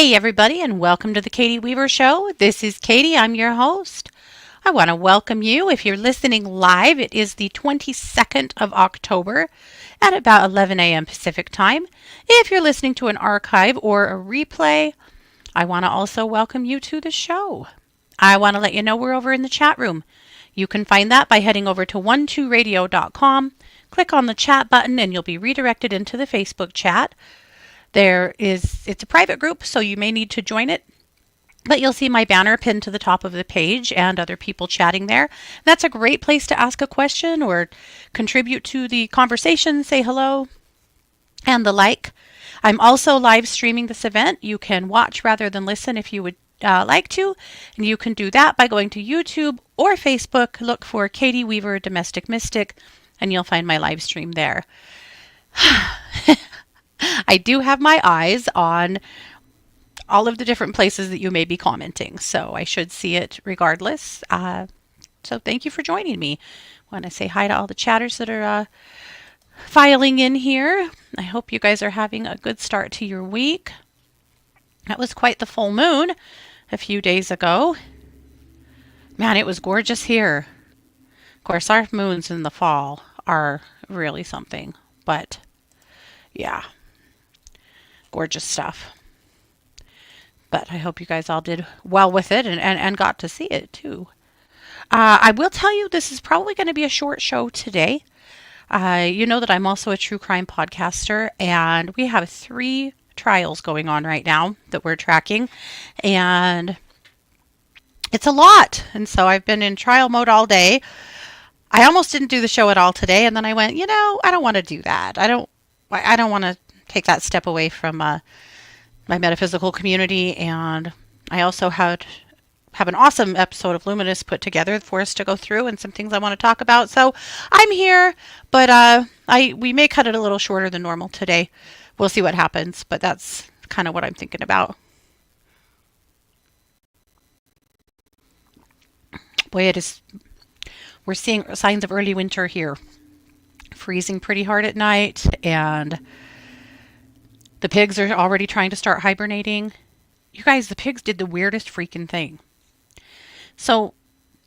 Hey, everybody, and welcome to the Katie Weaver Show. This is Katie. I'm your host. I want to welcome you. If you're listening live, it is the 22nd of October at about 11 a.m. Pacific Time. If you're listening to an archive or a replay, I want to also welcome you to the show. I want to let you know we're over in the chat room. You can find that by heading over to 12radio.com. Click on the chat button, and you'll be redirected into the Facebook chat. It's a private group, so you may need to join it. But you'll see my banner pinned to the top of the page and other people chatting there. That's a great place to ask a question or contribute to the conversation, say hello, and the like. I'm also live streaming this event. You can watch rather than listen if you would like to. And you can do that by going to YouTube or Facebook. Look for Katie Weaver Domestic Mystic, and you'll find my live stream there. I do have my eyes on all of the different places that you may be commenting, so I should see it regardless. So thank you for joining me. I want to say hi to all the chatters that are filing in here. I hope you guys are having a good start to your week. That was quite the full moon a few days ago. Man, it was gorgeous here. Of course, our moons in the fall are really something, but yeah. Gorgeous stuff. But I hope you guys all did well with it and got to see it too. I will tell you this is probably going to be a short show today. You know that I'm also a true crime podcaster, and we have 3 trials going on right now that we're tracking, and it's a lot. And so I've been in trial mode all day. I almost didn't do the show at all today, and then I went, I don't want to do that. I don't want to take that step away from my metaphysical community, and I also have an awesome episode of Luminous put together for us to go through and some things I want to talk about. So I'm here, but we may cut it a little shorter than normal today. We'll see what happens, but that's kind of what I'm thinking about. Boy, it is. We're seeing signs of early winter here. Freezing pretty hard at night, and the pigs are already trying to start hibernating. You guys, the pigs did the weirdest freaking thing. So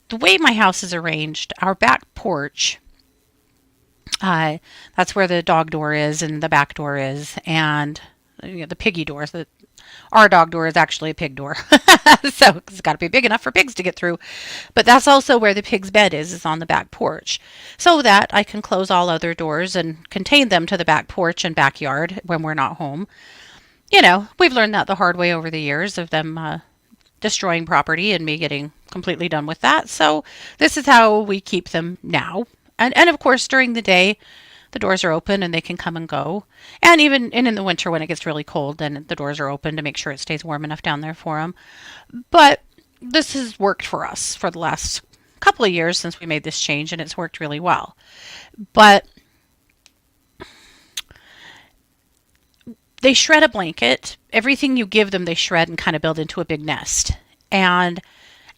the way my house is arranged, our back porch, that's where the dog door is and the back door is, and the piggy door. So our dog door is actually a pig door. So it's got to be big enough for pigs to get through. But that's also where the pig's bed is on the back porch. So that I can close all other doors and contain them to the back porch and backyard when we're not home. We've learned that the hard way over the years of them destroying property and me getting completely done with that. So this is how we keep them now. And of course, during the day, the doors are open and they can come and go. And even in the winter when it gets really cold, then the doors are open to make sure it stays warm enough down there for them. But this has worked for us for the last couple of years since we made this change, and it's worked really well. But they shred a blanket. Everything you give them, they shred and kind of build into a big nest. And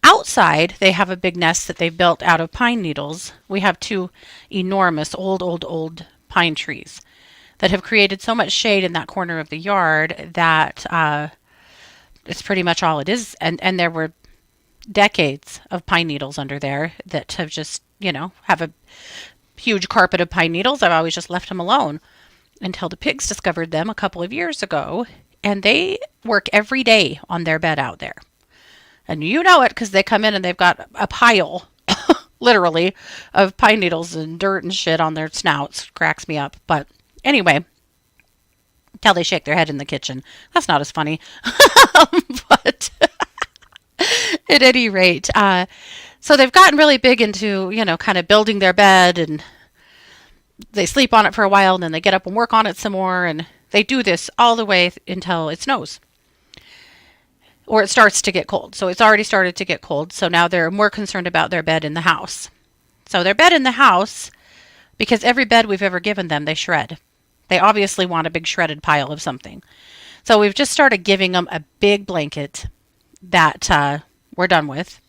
outside, they have a big nest that they've built out of pine needles. We have 2 enormous old pine trees that have created so much shade in that corner of the yard that it's pretty much all it is. And there were decades of pine needles under there that have just, have a huge carpet of pine needles. I've always just left them alone until the pigs discovered them a couple of years ago, and they work every day on their bed out there. And you know it because they come in and they've got a pile, literally, of pine needles and dirt and shit on their snouts. Cracks me up. But anyway, until they shake their head in the kitchen. That's not as funny. But at any rate, so they've gotten really big into, kind of building their bed, and they sleep on it for a while, and then they get up and work on it some more. And they do this all the way until it snows. Or it starts to get cold. So it's already started to get cold. So now they're more concerned about their bed in the house. So their bed in the house, because every bed we've ever given them, they shred. They obviously want a big shredded pile of something. So we've just started giving them a big blanket that we're done with.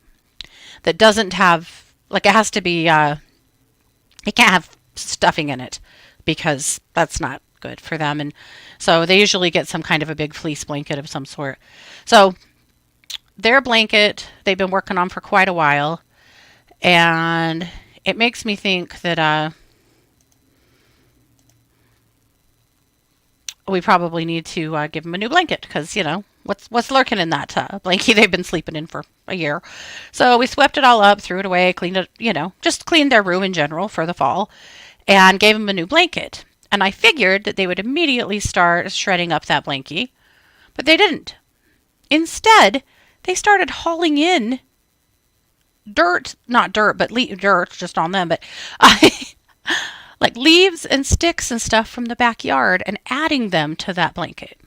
That doesn't have, it has to be, it can't have stuffing in it, because that's not good for them. And so they usually get some kind of a big fleece blanket of some sort. So their blanket they've been working on for quite a while, and it makes me think that we probably need to give them a new blanket because what's lurking in that blankie they've been sleeping in for a year. So we swept it all up, threw it away, cleaned it, just cleaned their room in general for the fall, and gave them a new blanket. And I figured that they would immediately start shredding up that blankie, but they didn't. Instead, they started hauling in dirt, not dirt, but dirt just on them, but like leaves and sticks and stuff from the backyard and adding them to that blanket.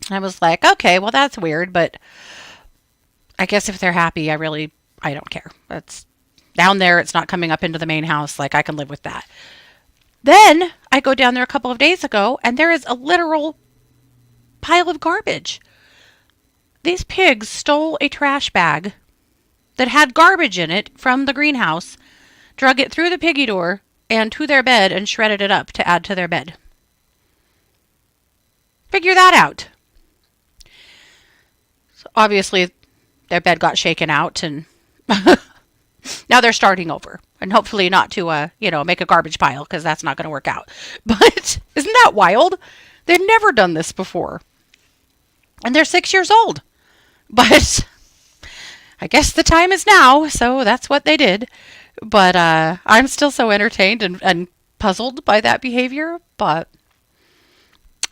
I was like, okay, well, that's weird, but I guess if they're happy, I don't care. It's down there. It's not coming up into the main house. Like, I can live with that. Then I go down there a couple of days ago, and there is a literal pile of garbage. These pigs stole a trash bag that had garbage in it from the greenhouse, drug it through the piggy door and to their bed, and shredded it up to add to their bed. Figure that out. So obviously, their bed got shaken out, and now they're starting over. And hopefully not to, make a garbage pile, because that's not going to work out. But isn't that wild? They've never done this before. And they're 6 years old. But I guess the time is now, so that's what they did. But I'm still so entertained and puzzled by that behavior. But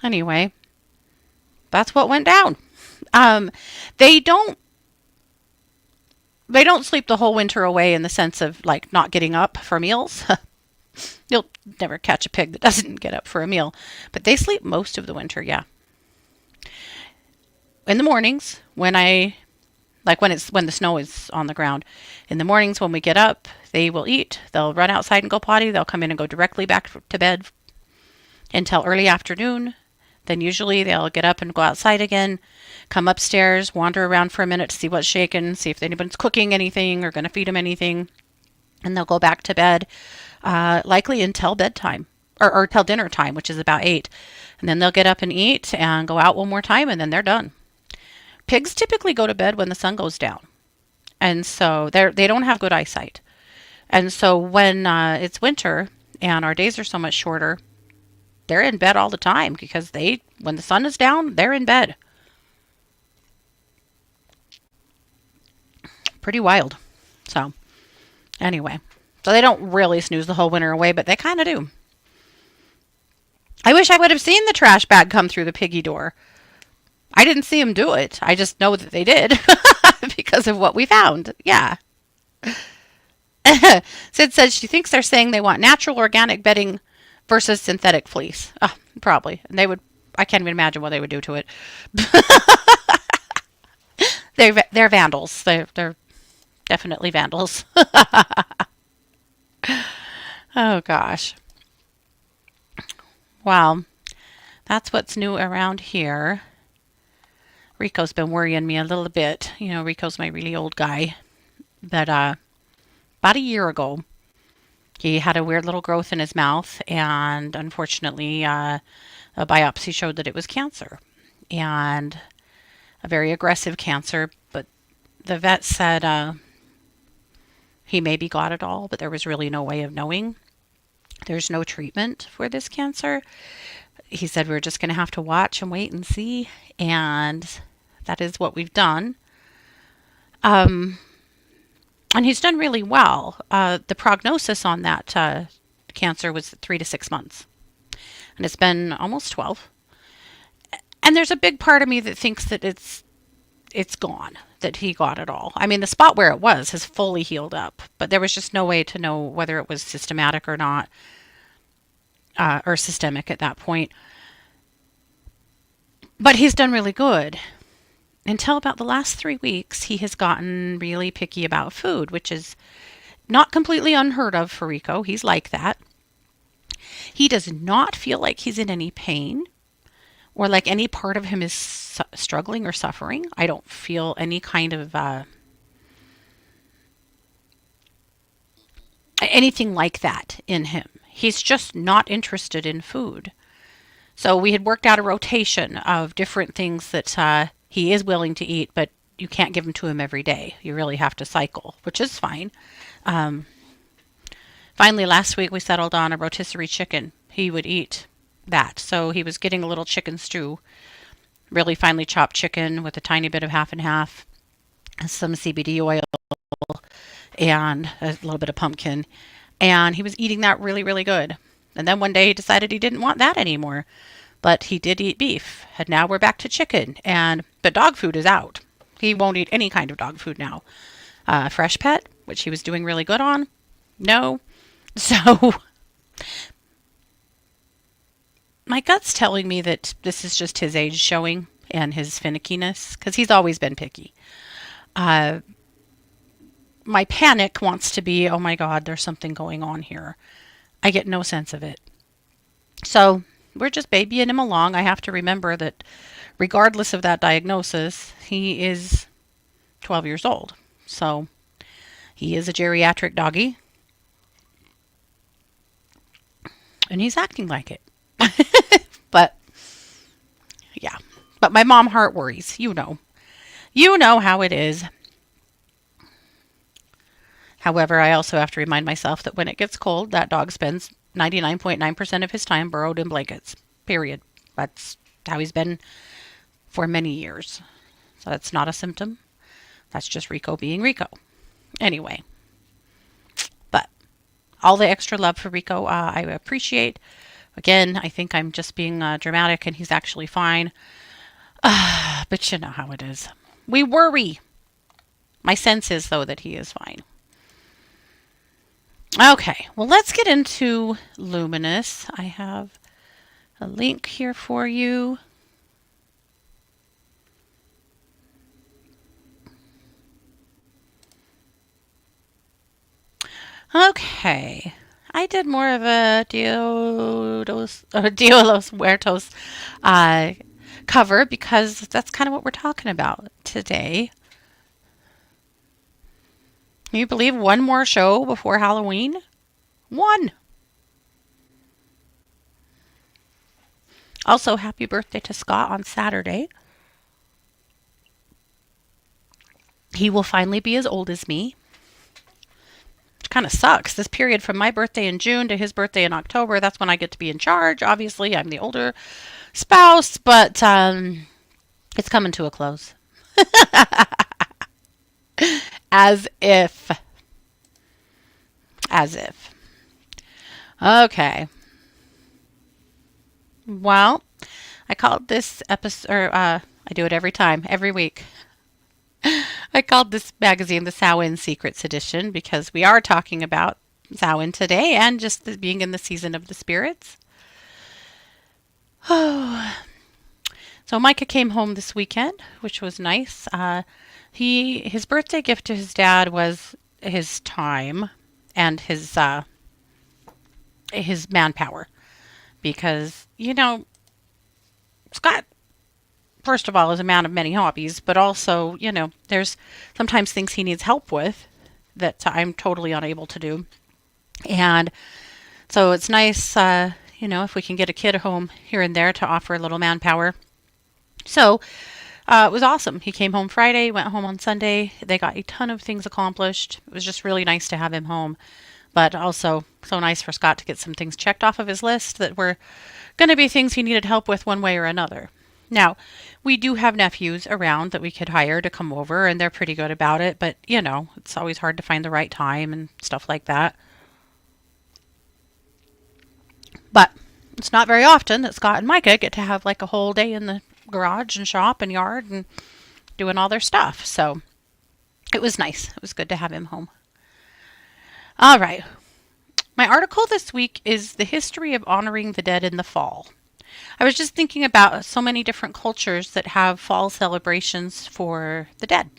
anyway, that's what went down. They don't sleep the whole winter away in the sense of like not getting up for meals. You'll never catch a pig that doesn't get up for a meal. But they sleep most of the winter, yeah. In the mornings, when the snow is on the ground, in the mornings when we get up, they will eat. They'll run outside and go potty. They'll come in and go directly back to bed until early afternoon. Then usually they'll get up and go outside again, come upstairs, wander around for a minute to see what's shaking, see if anybody's cooking anything or going to feed them anything. And they'll go back to bed, likely until bedtime or till dinner time, which is about 8. And then they'll get up and eat and go out one more time, and then they're done. Pigs typically go to bed when the sun goes down. And so they don't have good eyesight. And so when it's winter and our days are so much shorter, they're in bed all the time because when the sun is down, they're in bed. Pretty wild. So anyway, so they don't really snooze the whole winter away, but they kind of do. I wish I would have seen the trash bag come through the piggy door. I didn't see them do it. I just know that they did because of what we found. Yeah. Sid says she thinks they're saying they want natural organic bedding versus synthetic fleece. Probably. And I can't even imagine what they would do to it. They're vandals. They're definitely vandals. Oh gosh. Well, that's what's new around here. Rico's been worrying me a little bit. Rico's my really old guy. But about a year ago, he had a weird little growth in his mouth, and unfortunately, a biopsy showed that it was cancer, and a very aggressive cancer. But the vet said he maybe got it all, but there was really no way of knowing. There's no treatment for this cancer. He said we're just going to have to watch and wait and see, and that is what we've done. And he's done really well. The prognosis on that cancer was 3 to 6 months. And it's been almost 12. And there's a big part of me that thinks that it's gone, that he got it all. I mean, the spot where it was has fully healed up, but there was just no way to know whether it was systematic or not, or systemic at that point. But he's done really good. Until about the last 3 weeks, he has gotten really picky about food, which is not completely unheard of for Rico. He's like that. He does not feel like he's in any pain or like any part of him is struggling or suffering. I don't feel any kind of anything like that in him. He's just not interested in food. So we had worked out a rotation of different things that he is willing to eat, but you can't give them to him every day. You really have to cycle, which is fine. Um, Finally, last week we settled on a rotisserie chicken. He would eat that. So he was getting a little chicken stew, really finely chopped chicken with a tiny bit of half and half, some CBD oil, and a little bit of pumpkin. And he was eating that really, really good. And then one day he decided he didn't want that anymore. But he did eat beef. And now we're back to chicken. And the dog food is out. He won't eat any kind of dog food now. Fresh pet, which he was doing really good on, no. So my gut's telling me that this is just his age showing and his finickiness, because he's always been picky. Uh, my panic wants to be, oh my God, there's something going on here. I get no sense of it. So we're just babying him along. I have to remember that regardless of that diagnosis, he is 12 years old. So he is a geriatric doggy. And he's acting like it. But yeah. But my mom heart worries. You know. You know how it is. However, I also have to remind myself that when it gets cold, that dog spends 99.9% of his time burrowed in blankets. Period. That's how he's been for many years. So that's not a symptom. That's just Rico being Rico. Anyway. But all the extra love for Rico, I appreciate. Again, I think I'm just being dramatic and he's actually fine. But you know how it is. We worry. My sense is, though, that he is fine. Okay, well, let's get into Luminous. I have a link here for you. Okay, I did more of a Dia los Muertos cover because that's kind of what we're talking about today. Can you believe one more show before Halloween? One. Also, happy birthday to Scott on Saturday. He will finally be as old as me. Which kind of sucks. This period from my birthday in June to his birthday in October, that's when I get to be in charge. Obviously, I'm the older spouse, but it's coming to a close. As if. As if. Okay. Well, I called this episode, or I do it every time, every week. I called this magazine the Samhain Secrets Edition because we are talking about Samhain today and just being in the season of the spirits. Oh. So Micah came home this weekend, which was nice. His birthday gift to his dad was his time and his manpower, because Scott, first of all, is a man of many hobbies, but also there's sometimes things he needs help with that I'm totally unable to do, and so it's nice if we can get a kid home here and there to offer a little manpower. So it was awesome. He came home Friday, went home on Sunday. They got a ton of things accomplished. It was just really nice to have him home. But also so nice for Scott to get some things checked off of his list that were going to be things he needed help with one way or another. Now, we do have nephews around that we could hire to come over, and they're pretty good about it. But, it's always hard to find the right time and stuff like that. But it's not very often that Scott and Micah get to have like a whole day in the garage and shop and yard and doing all their stuff. So it was nice. It was good to have him home. All right. My article this week is The History of Honoring the Dead in the Fall. I was just thinking about so many different cultures that have fall celebrations for the dead.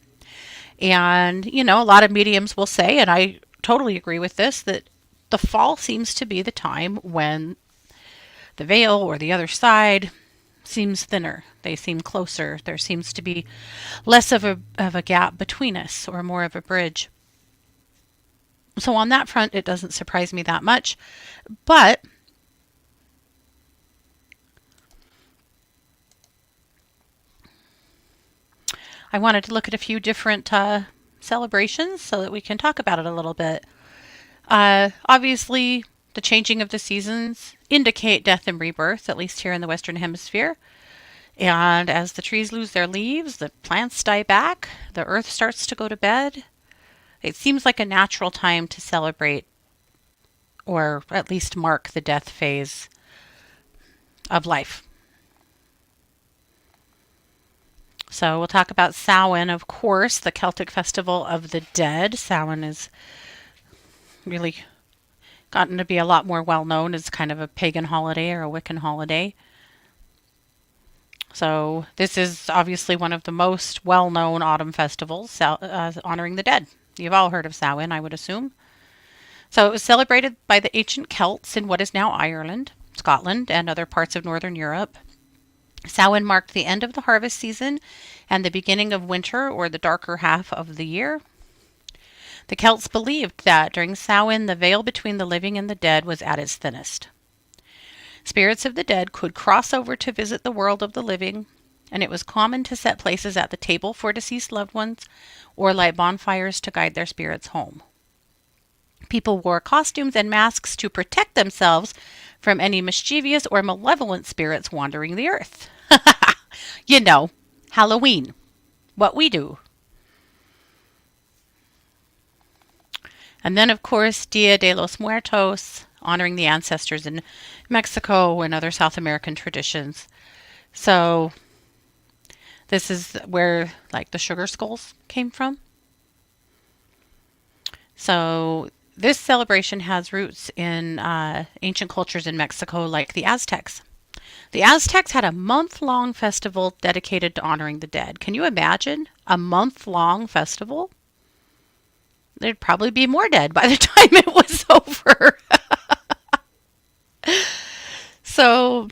And, a lot of mediums will say, and I totally agree with this, that the fall seems to be the time when the veil or the other side seems thinner. They seem closer. There seems to be less of a gap between us, or more of a bridge. So on that front, it doesn't surprise me that much. But I wanted to look at a few different celebrations so that we can talk about it a little bit. Obviously, the changing of the seasons indicate death and rebirth, at least here in the Western Hemisphere. And as the trees lose their leaves, the plants die back, the earth starts to go to bed. It seems like a natural time to celebrate or at least mark the death phase of life. So we'll talk about Samhain, of course, the Celtic festival of the dead. Samhain is really gotten to be a lot more well known as kind of a pagan holiday or a Wiccan holiday. So this is obviously one of the most well-known autumn festivals honoring the dead. You've all heard of Samhain, I would assume. So it was celebrated by the ancient Celts in what is now Ireland, Scotland, and other parts of Northern Europe. Samhain marked the end of the harvest season and the beginning of winter, or the darker half of the year. The Celts believed that during Samhain the veil between the living and the dead was at its thinnest. Spirits of the dead could cross over to visit the world of the living, and it was common to set places at the table for deceased loved ones or light bonfires to guide their spirits home. People wore costumes and masks to protect themselves from any mischievous or malevolent spirits wandering the earth. You know, Halloween, what we do. And then, of course, Dia de los Muertos, honoring the ancestors in Mexico and other South American traditions. So this is where like the sugar skulls came from. So this celebration has roots in ancient cultures in Mexico, like the Aztecs. The Aztecs had a month-long festival dedicated to honoring the dead. Can you imagine a month-long festival? There'd probably be more dead by the time it was over. So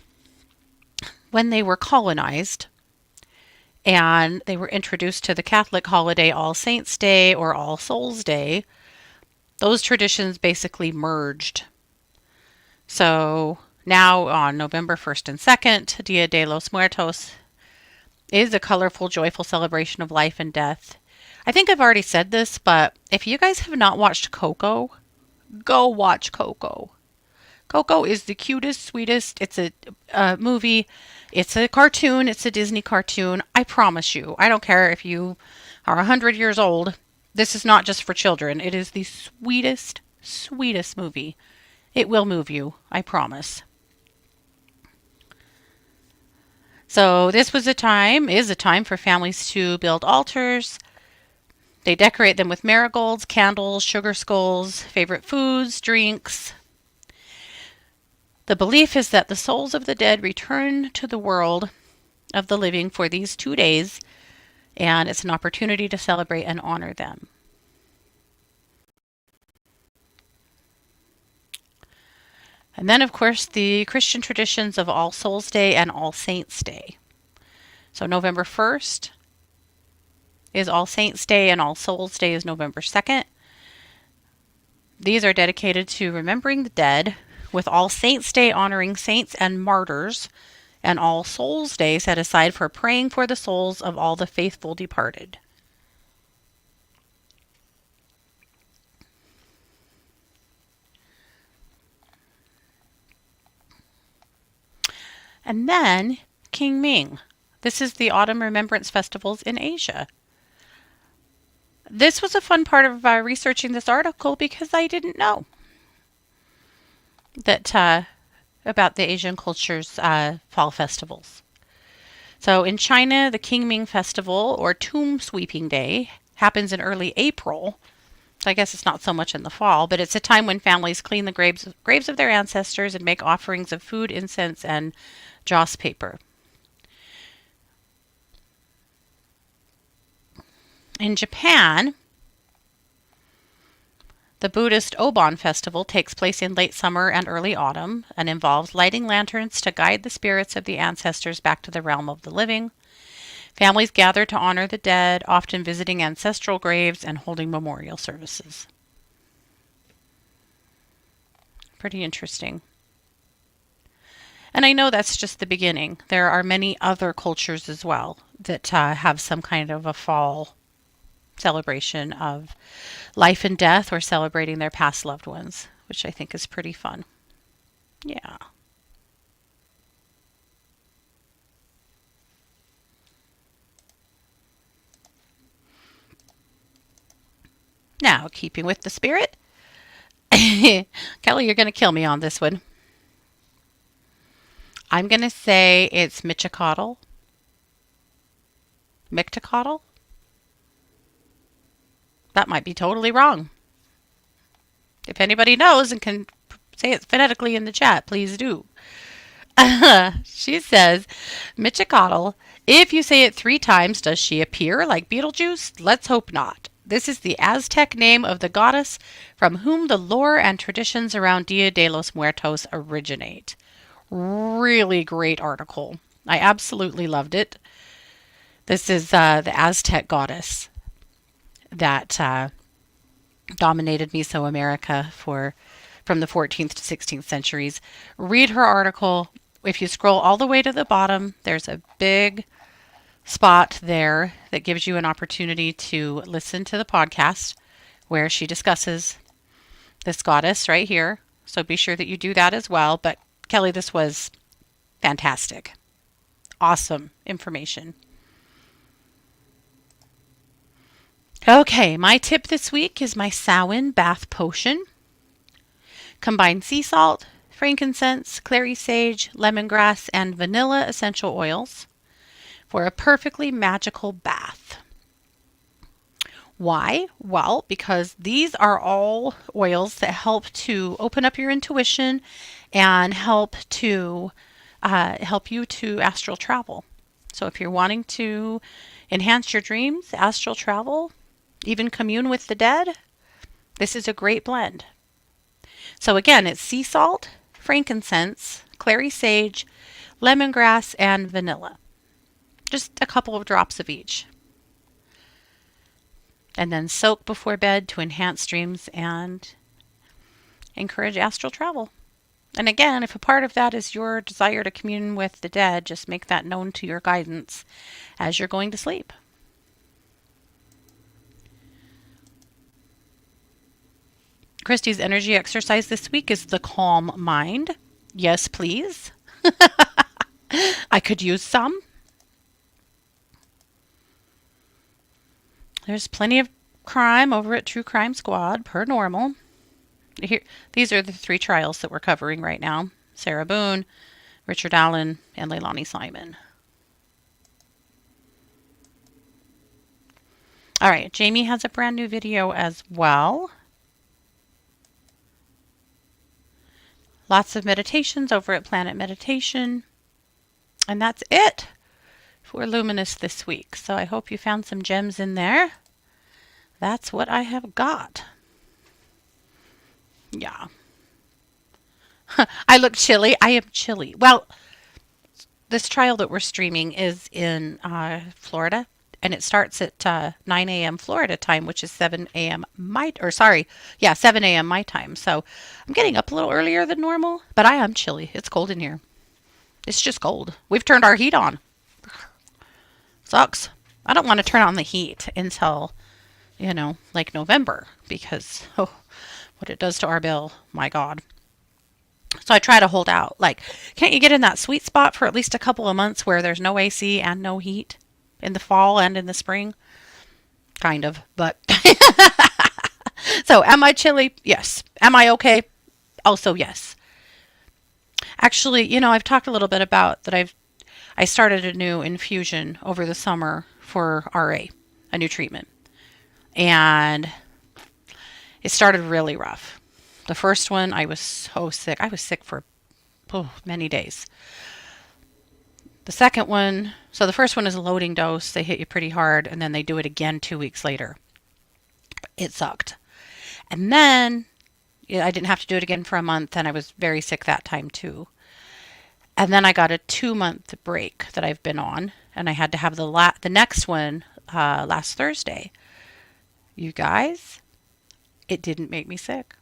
when they were colonized and they were introduced to the Catholic holiday All Saints' Day or All Souls' Day, those traditions basically merged. So now on November 1st and 2nd, Dia de los Muertos is a colorful, joyful celebration of life and death. I think I've already said this, but if you guys have not watched Coco, go watch Coco. Coco is the cutest, sweetest. It's a movie. It's a cartoon. It's a Disney cartoon. I promise you. I don't care if you are 100 years old. This is not just for children. It is the sweetest, sweetest movie. It will move you. I promise. So this is a time for families to build altars. They decorate them with marigolds, candles, sugar skulls, favorite foods, drinks. The belief is that the souls of the dead return to the world of the living for these 2 days, and it's an opportunity to celebrate and honor them. And then, of course, the Christian traditions of All Souls' Day and All Saints' Day. So November 1st is All Saints' Day and All Souls' Day is November 2nd. These are dedicated to remembering the dead, with All Saints' Day honoring saints and martyrs, and All Souls' Day set aside for praying for the souls of all the faithful departed. And then King Ming. This is the Autumn Remembrance Festivals in Asia. This was a fun part of researching this article because I didn't know that about the Asian culture's fall festivals. So in China, the Qingming Festival, or Tomb Sweeping Day, happens in early April. So I guess it's not so much in the fall, but it's a time when families clean the graves of their ancestors and make offerings of food, incense, and joss paper. In Japan, the Buddhist Obon Festival takes place in late summer and early autumn and involves lighting lanterns to guide the spirits of the ancestors back to the realm of the living. Families gather to honor the dead, often visiting ancestral graves and holding memorial services. Pretty interesting. And I know that's just the beginning. There are many other cultures as well. that have some kind of a fall celebration of life and death or celebrating their past loved ones, which I think is pretty fun. Yeah. Now, keeping with the spirit, Kelly, you're going to kill me on this one. I'm going to say it's Michicotl. Mictacotl? That might be totally wrong. If anybody knows and can say it phonetically in the chat, please do. She says, Michicotl, if you say it 3 times, does she appear like Beetlejuice? Let's hope not. This is the Aztec name of the goddess from whom the lore and traditions around Dia de los Muertos originate. Really great article. I absolutely loved it. This is the Aztec goddess that dominated Mesoamerica from the 14th to 16th centuries. Read her article. If you scroll all the way to the bottom, there's a big spot there that gives you an opportunity to listen to the podcast where she discusses this goddess right here. So be sure that you do that as well. But Kelly, this was fantastic. Awesome information. Okay, my tip this week is my Samhain bath potion. Combine sea salt, frankincense, clary sage, lemongrass, and vanilla essential oils for a perfectly magical bath. Why? Well, because these are all oils that help to open up your intuition and help you to astral travel. So if you're wanting to enhance your dreams, astral travel, even commune with the dead, this is a great blend. So again, it's sea salt, frankincense, clary sage, lemongrass, and vanilla. Just a couple of drops of each. And then soak before bed to enhance dreams and encourage astral travel. And again, if a part of that is your desire to commune with the dead, just make that known to your guidance as you're going to sleep. Christy's energy exercise this week is the calm mind. Yes, please. I could use some. There's plenty of crime over at True Crime Squad, per normal. Here, these are the 3 trials that we're covering right now. Sarah Boone, Richard Allen, and Leilani Simon. All right, Jamie has a brand new video as well. Lots of meditations over at Planet Meditation. And that's it for Luminous this week. So I hope you found some gems in there. That's what I have got. Yeah. I look chilly. I am chilly. Well, this trial that we're streaming is in Florida, and it starts at 9 a.m. Florida time, which is 7 a.m. 7 a.m. my time. So I'm getting up a little earlier than normal, but I am chilly. It's cold in here. It's just cold. We've turned our heat on. Sucks. I don't want to turn on the heat until, like November, because what it does to our bill, my God. So I try to hold out. Like, can't you get in that sweet spot for at least a couple of months where there's no AC and no heat in the fall and in the spring? Kind of, but. So am I chilly? Yes. Am I okay? Also, yes. Actually, I've talked a little bit about that I started a new infusion over the summer for RA, a new treatment. And it started really rough. The first one, I was so sick. I was sick for many days. The second one, so the first one is a loading dose. They hit you pretty hard, and then they do it again 2 weeks later. It sucked. And then I didn't have to do it again for a month, and I was very sick that time too. And then I got a 2-month break that I've been on, and I had to have the next one last Thursday. You guys, it didn't make me sick.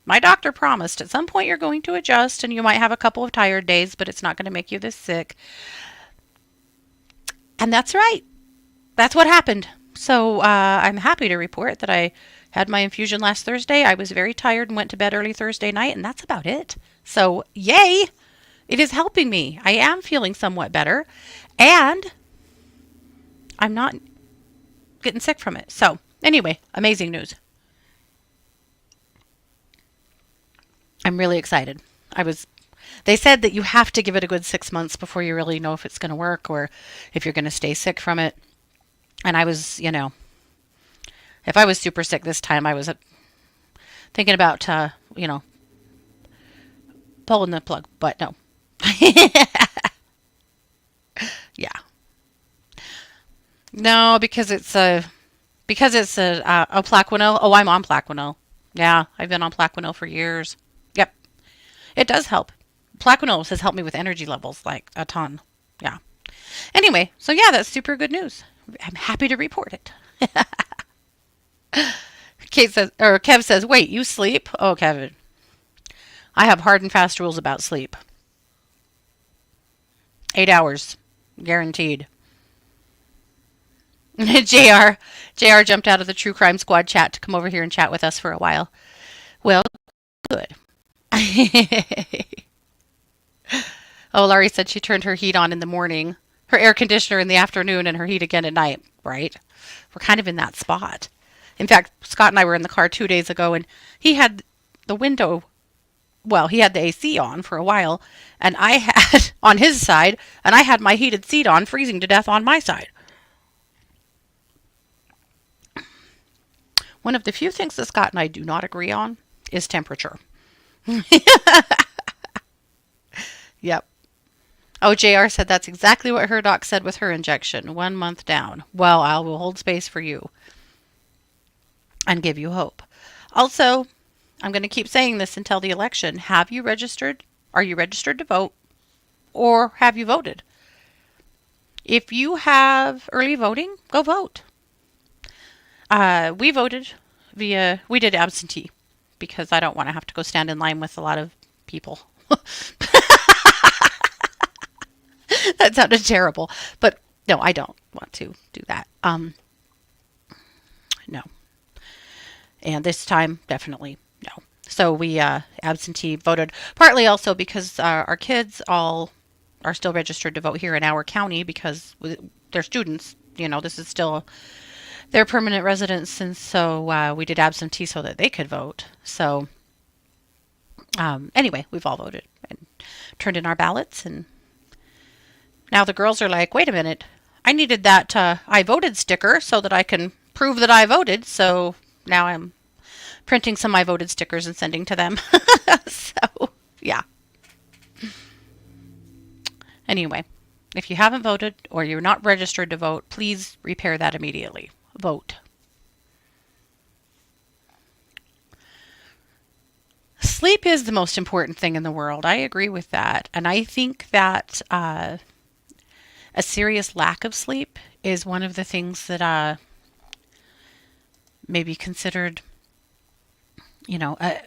My doctor promised at some point you're going to adjust and you might have a couple of tired days, but it's not going to make you this sick. And that's right. That's what happened. So I'm happy to report that I had my infusion last Thursday. I was very tired and went to bed early Thursday night, and that's about it. So, yay! It is helping me. I am feeling somewhat better, and I'm not getting sick from it. So, anyway, amazing news. I'm really excited. I was They said that you have to give it a good 6 months before you really know if it's going to work or if you're going to stay sick from it. And I was, if I was super sick this time, I was thinking about, pulling the plug, but no. Yeah. No, because it's a Plaquenil. Oh, I'm on Plaquenil. Yeah, I've been on Plaquenil for years. Yep, it does help. Plaquenil has helped me with energy levels like a ton. Yeah. Anyway, so yeah, that's super good news. I'm happy to report it. Kev says, "Wait, you sleep?" Oh, Kevin, I have hard and fast rules about sleep. 8 hours, guaranteed. Jr. jumped out of the True Crime Squad chat to come over here and chat with us for a while. Well, good. Oh, Laurie said she turned her heat on in the morning, her air conditioner in the afternoon, and her heat again at night. Right? We're kind of in that spot. In fact, Scott and I were in the car 2 days ago, and he had the window. Well, he had the AC on for a while, and I had on his side, and I had my heated seat on, freezing to death on my side. One of the few things that Scott and I do not agree on is temperature. Yep. Oh, JR said that's exactly what her doc said with her injection. 1 month down. Well, I will hold space for you and give you hope. Also, I'm going to keep saying this until the election. Have you registered? Are you registered to vote? Or have you voted? If you have early voting, go vote. We voted we did absentee because I don't want to have to go stand in line with a lot of people. That sounded terrible, but no, I don't want to do that. No. And this time, definitely no. So we absentee voted, partly also because our kids all are still registered to vote here in our county because they're students. This is still their permanent residence, and so we did absentee so that they could vote. So anyway, we've all voted and turned in our ballots, and now the girls are like, wait a minute, I needed that I voted sticker so that I can prove that I voted. So now I'm printing some I voted stickers and sending to them. So, yeah. Anyway, if you haven't voted or you're not registered to vote, please repair that immediately. Vote. Sleep is the most important thing in the world. I agree with that. And I think that a serious lack of sleep is one of the things that may be considered, a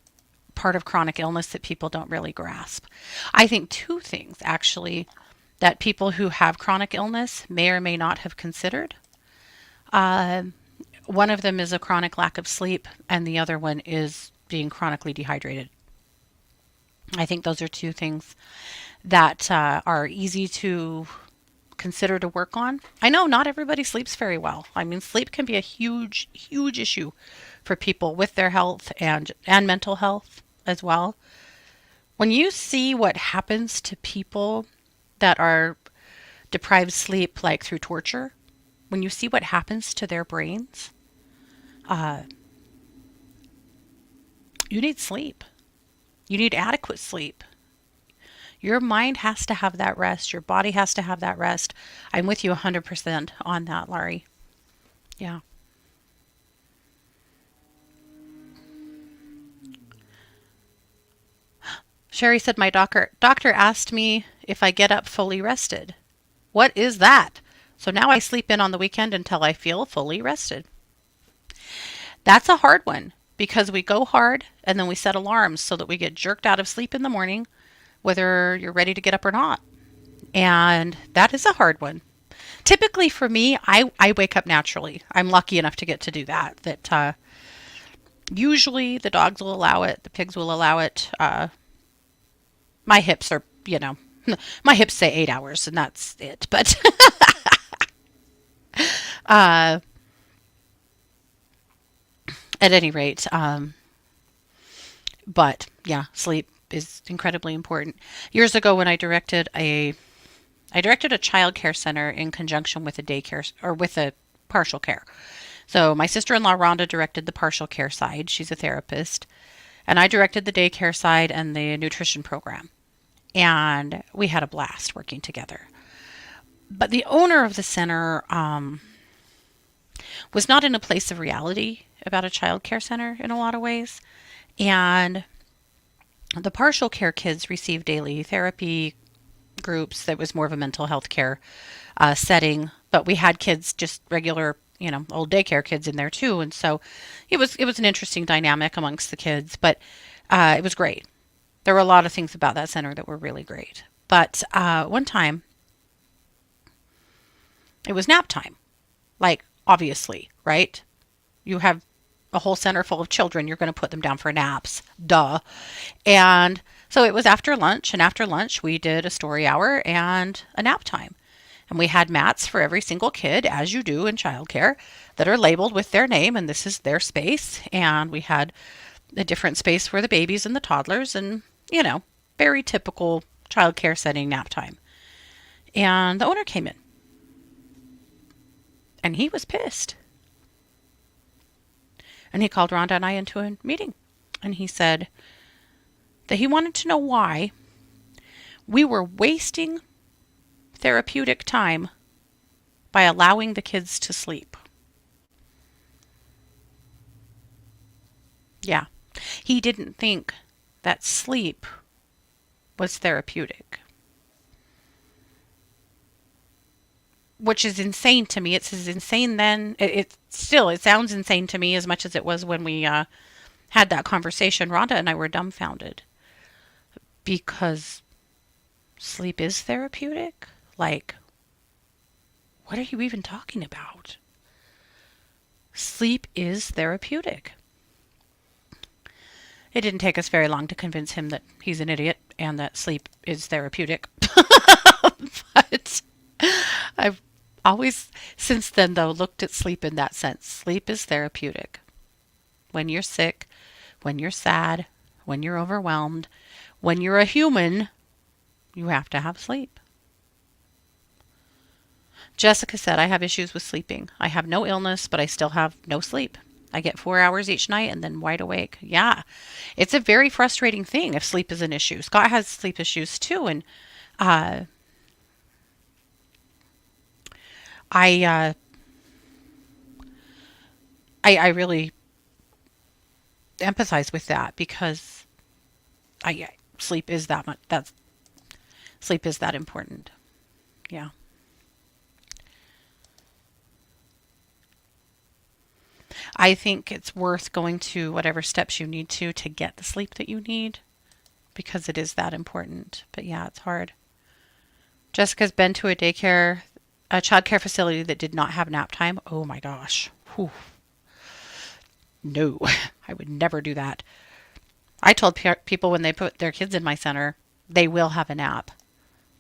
part of chronic illness that people don't really grasp. I think two things, actually, that people who have chronic illness may or may not have considered. One of them is a chronic lack of sleep, and the other one is being chronically dehydrated. I think those are two things that are easy to consider to work on. I know not everybody sleeps very well. I mean, sleep can be a huge, huge issue for people with their health and mental health as well. When you see what happens to people that are deprived sleep, like through torture, when you see what happens to their brains, you need sleep. You need adequate sleep. Your mind has to have that rest. Your body has to have that rest. I'm with you 100% on that, Laurie. Yeah. Sherry said, my doctor asked me if I get up fully rested. What is that? So now I sleep in on the weekend until I feel fully rested. That's a hard one because we go hard and then we set alarms so that we get jerked out of sleep in the morning, whether you're ready to get up or not. And that is a hard one. Typically for me, I wake up naturally. I'm lucky enough to get to do that. Usually the dogs will allow it, the pigs will allow it. My hips are, my hips say 8 hours and that's it. But uh, at any rate, but yeah, sleep is incredibly important. Years ago, when I directed a child care center in conjunction with a daycare or with a partial care. So my sister-in-law Rhonda directed the partial care side. She's a therapist, and I directed the daycare side and the nutrition program. And we had a blast working together. But the owner of the center was not in a place of reality about a child care center in a lot of ways. And the partial care kids received daily therapy groups. That was more of a mental health care setting, but we had kids, just regular, old daycare kids in there too. And so it was an interesting dynamic amongst the kids, but it was great. There were a lot of things about that center that were really great. But one time, it was nap time. Like, obviously, right? You have a whole center full of children, you're going to put them down for naps. Duh. And so it was after lunch, and after lunch we did a story hour and a nap time. And we had mats for every single kid, as you do in childcare, that are labeled with their name, and this is their space. And we had a different space for the babies and the toddlers, and, very typical childcare setting nap time. And the owner came in, and he was pissed. And he called Rhonda and I into a meeting. And he said that he wanted to know why we were wasting therapeutic time by allowing the kids to sleep. Yeah. He didn't think that sleep was therapeutic. Which is insane to me. It's as insane then. It sounds insane to me as much as it was when we had that conversation. Rhonda and I were dumbfounded because sleep is therapeutic. Like, what are you even talking about? Sleep is therapeutic. It didn't take us very long to convince him that he's an idiot and that sleep is therapeutic. But I've always, since then, though, looked at sleep in that sense. Sleep is therapeutic. When you're sick, when you're sad, when you're overwhelmed, when you're a human, you have to have sleep. Jessica said, I have issues with sleeping. I have no illness, but I still have no sleep. I get 4 hours each night and then wide awake. Yeah, it's a very frustrating thing if sleep is an issue. Scott has sleep issues too, and I really empathize with that because sleep is that much. Sleep is that important. Yeah. I think it's worth going to whatever steps you need to get the sleep that you need because it is that important. But yeah, it's hard. Jessica's been to a child care facility that did not have nap time. Oh my gosh. Whew. No, I would never do that. I told people when they put their kids in my center, they will have a nap.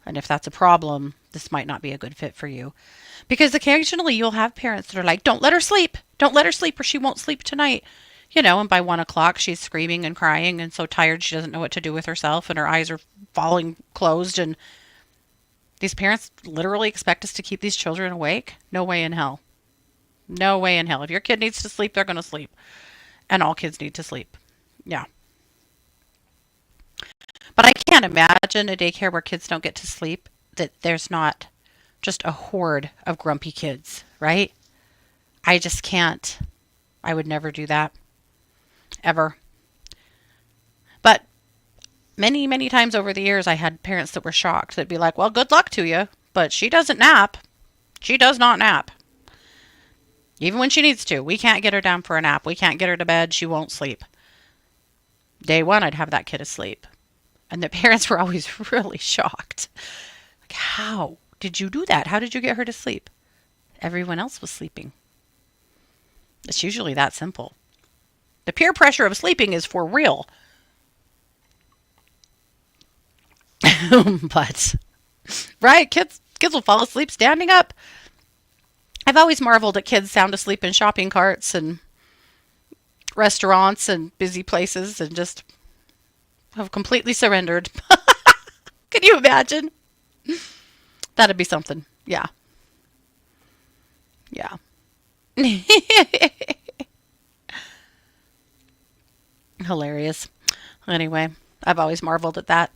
And if that's a problem, this might not be a good fit for you. Because occasionally you'll have parents that are like, don't let her sleep. Don't let her sleep or she won't sleep tonight. And by 1 o'clock she's screaming and crying and so tired she doesn't know what to do with herself and her eyes are falling closed. And these parents literally expect us to keep these children awake? No way in hell. No way in hell. If your kid needs to sleep, they're going to sleep. And all kids need to sleep. Yeah. But I can't imagine a daycare where kids don't get to sleep, that there's not just a horde of grumpy kids, right? I just can't. I would never do that. Ever. But many, many times over the years, I had parents that were shocked. That'd be like, well, good luck to you, but she doesn't nap. She does not nap. Even when she needs to. We can't get her down for a nap. We can't get her to bed. She won't sleep. Day one, I'd have that kid asleep. And the parents were always really shocked. Like, how did you do that? How did you get her to sleep? everyone else was sleeping. It's usually that simple. The peer pressure of sleeping is for real. But, right, kids will fall asleep standing up. I've always marveled at kids sound asleep in shopping carts and restaurants and busy places and just have completely surrendered. Can you imagine? That'd be something. Yeah. Yeah. Hilarious. Anyway, I've always marveled at that.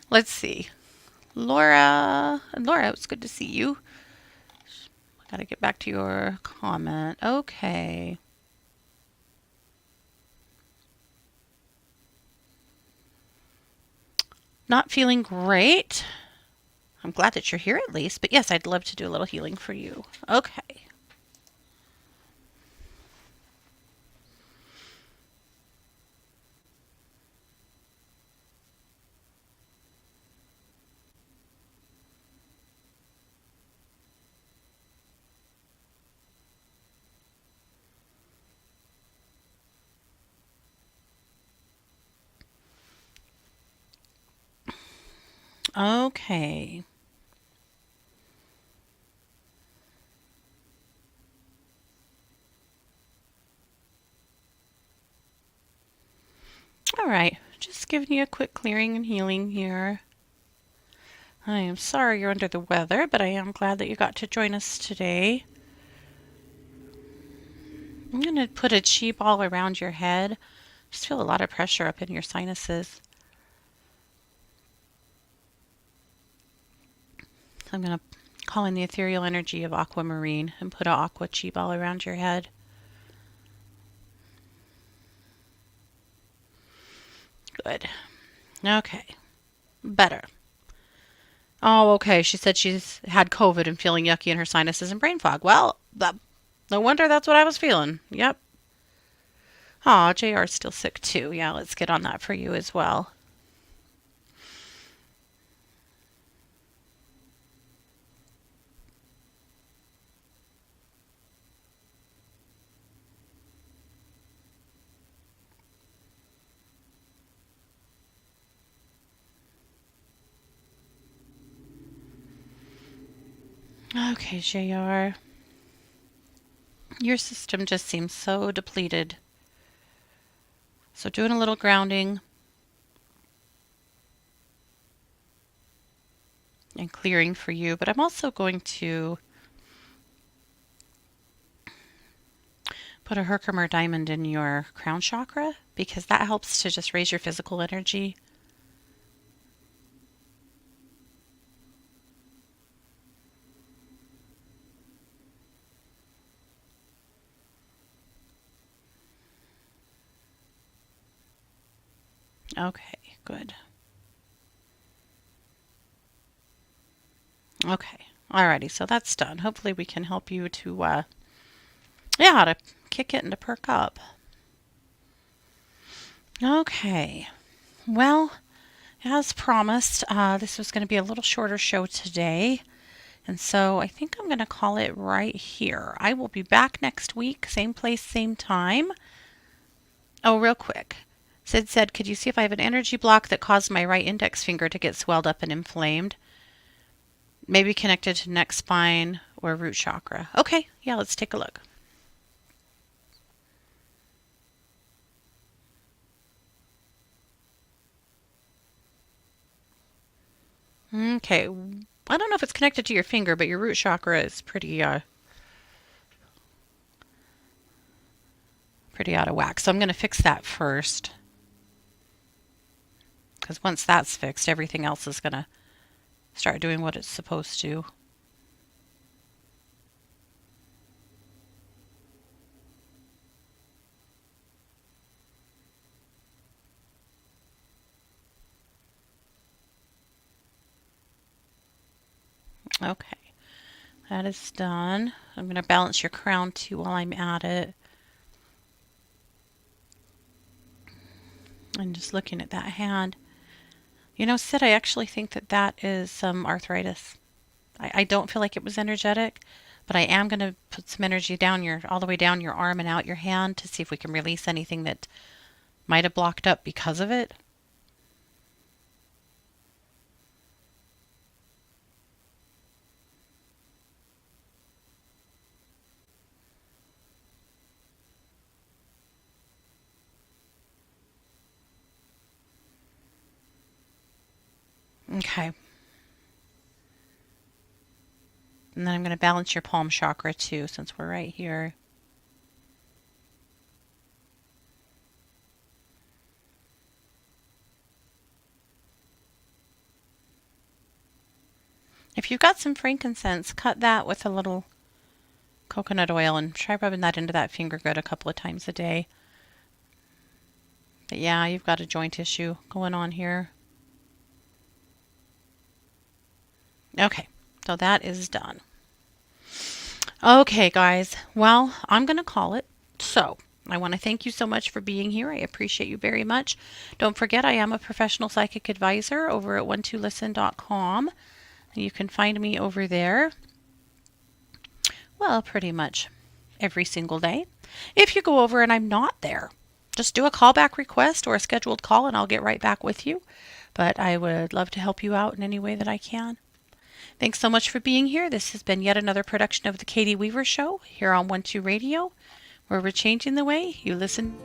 Let's see. Laura, it's good to see you. Got to get back to your comment. Okay. Not feeling great. I'm glad that you're here at least. But yes, I'd love to do a little healing for you. Okay. Okay. All right. Just giving you a quick clearing and healing here. I am sorry you're under the weather, but I am glad that you got to join us today. I'm going to put a chi ball around your head. Just feel a lot of pressure up in your sinuses. I'm going to call in the ethereal energy of aquamarine and put an aqua chi ball around your head. Good. Okay. Better. Oh, okay. She said she's had COVID and feeling yucky in her sinuses and brain fog. Well, no wonder that's what I was feeling. Yep. Aw, JR's still sick too. Yeah, let's get on that for you as well. Okay, JR. Your system just seems so depleted. So doing a little grounding and clearing for you, but I'm also going to put a Herkimer diamond in your crown chakra because that helps to just raise your physical energy. Okay, good. Okay, alrighty, so that's done. Hopefully we can help you to, to kick it and to perk up. Okay, well, as promised, this was going to be a little shorter show today. And so I think I'm going to call it right here. I will be back next week, same place, same time. Oh, real quick. Sid said, could you see if I have an energy block that caused my right index finger to get swelled up and inflamed? Maybe connected to neck, spine, or root chakra. Okay, yeah, let's take a look. Okay, I don't know if it's connected to your finger, but your root chakra is pretty out of whack. So I'm going to fix that first. Because once that's fixed, everything else is going to start doing what it's supposed to. Okay, that is done. I'm going to balance your crown too while I'm at it. And just looking at that hand. You know, Sid, I actually think that that is some arthritis. I don't feel like it was energetic, But I am going to put some energy down all the way down your arm and out your hand to see if we can release anything that might have blocked up because of it. Okay. And then I'm going to balance your palm chakra too, since we're right here. If you've got some frankincense, cut that with a little coconut oil and try rubbing that into that finger grid a couple of times a day. But yeah, you've got a joint issue going on here. Okay, so that is done. Okay, guys. Well, I'm going to call it. So, I want to thank you so much for being here. I appreciate you very much. Don't forget, I am a professional psychic advisor over at one2listen.com. You can find me over there, well, pretty much every single day. If you go over and I'm not there, just do a callback request or a scheduled call and I'll get right back with you. But I would love to help you out in any way that I can. Thanks so much for being here. This has been yet another production of The Katie Weaver Show here on 12 Radio, where we're changing the way you listen.